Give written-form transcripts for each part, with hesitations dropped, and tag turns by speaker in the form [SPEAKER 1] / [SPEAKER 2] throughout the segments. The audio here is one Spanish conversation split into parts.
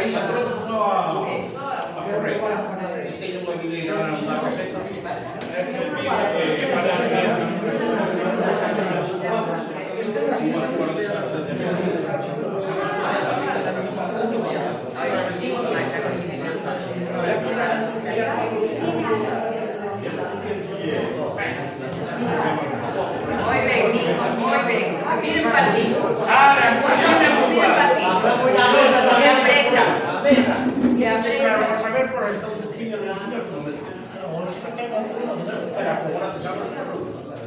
[SPEAKER 1] Aí xa telefonaba a correr. Teño unha videira na caseta.
[SPEAKER 2] Muy bien, Nico, muy bien. Miren para ti. Miren para ti. Que aprenda. Que aprenda.
[SPEAKER 1] Vamos a ver por el conducido de los niños. Pero como la sabes,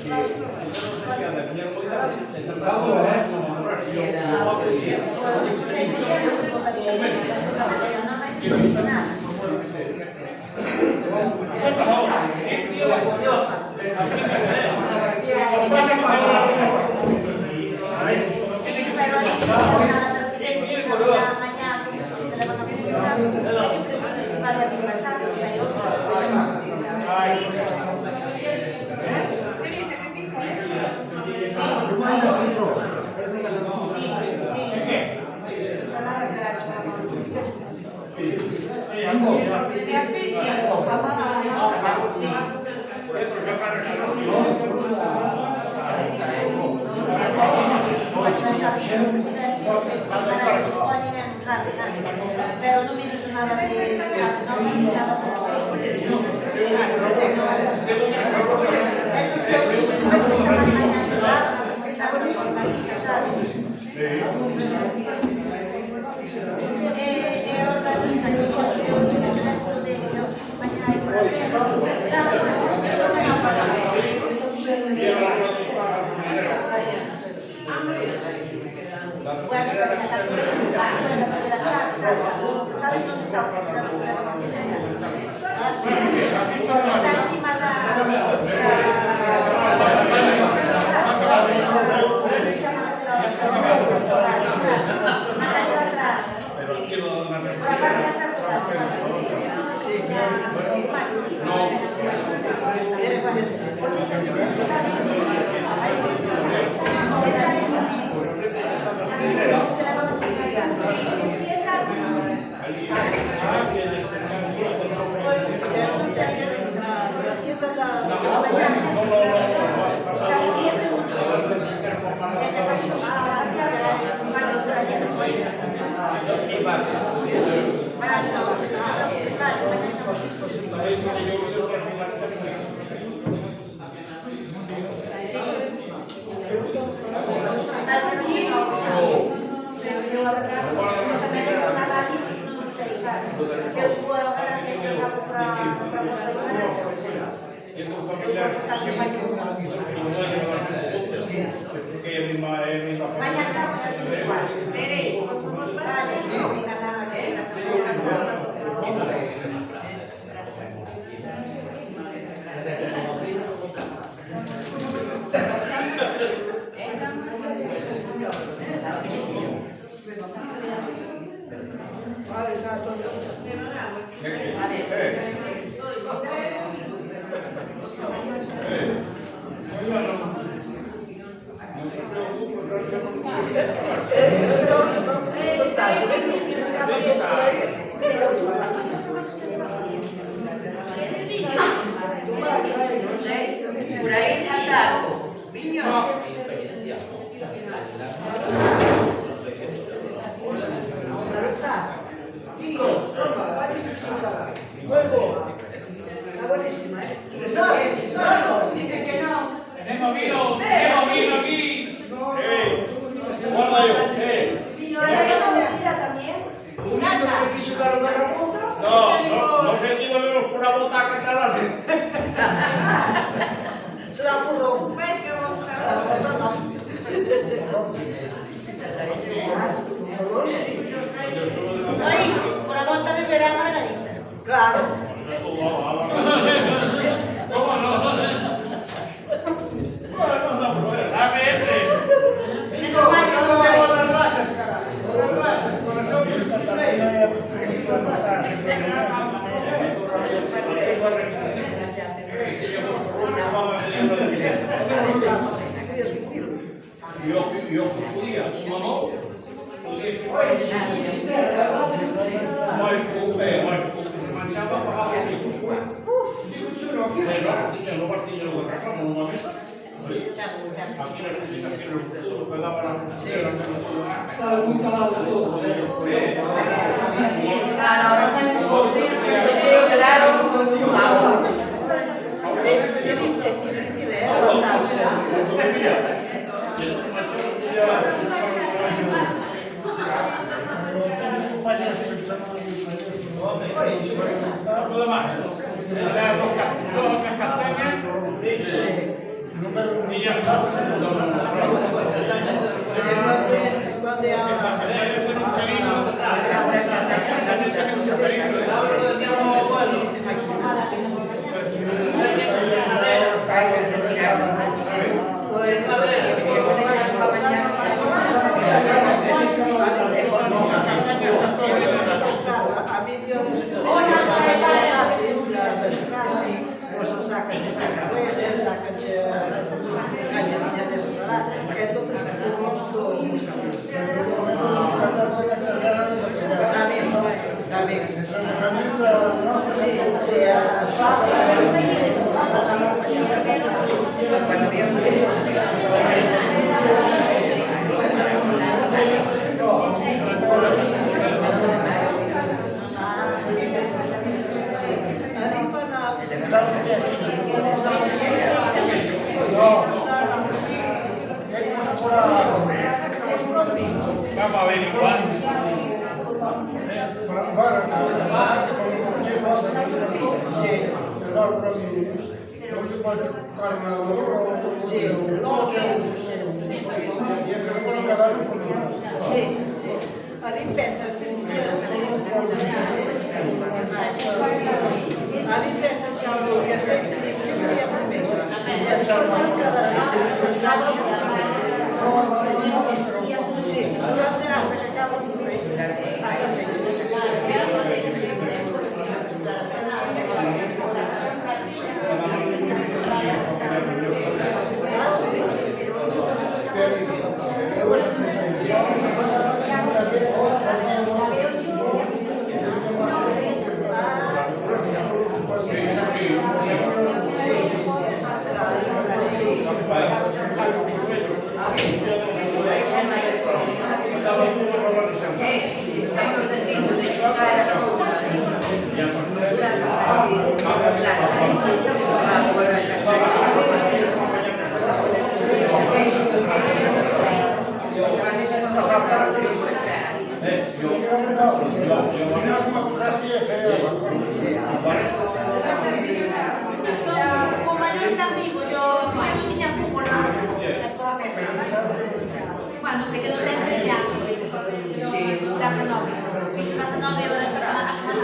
[SPEAKER 1] que no sé si anda a tener moita, intentamos madurar. Y
[SPEAKER 3] pero no me dice nada de no me dice nada ¿sabes dónde está? Está encima
[SPEAKER 1] pero quiero dar una mañana estamos así igual.
[SPEAKER 2] Por ahí falta algo. Viño.
[SPEAKER 3] Buenísima, ¿eh?
[SPEAKER 2] Dice que no.
[SPEAKER 4] Tenemos vino aquí.
[SPEAKER 1] Guarda yo,
[SPEAKER 3] Si no le damos mentira también.
[SPEAKER 1] no se entiende menos por una bota que tal.
[SPEAKER 3] Se la pudo.
[SPEAKER 2] Oíste, por la bota beberá margarita.
[SPEAKER 3] Claro.
[SPEAKER 4] ¿Cómo no? A ver,
[SPEAKER 1] Yo podía, no,
[SPEAKER 5] muy calados todos,
[SPEAKER 4] Nada más. Dos castañas. Y ya está. Vamos a ver igual.
[SPEAKER 3] Como Manuel está vivo, yo tenía fútbol cuando me quedo de 13 años. Sí. La Zenobia. Hice la Zenobia de esta semana pasada.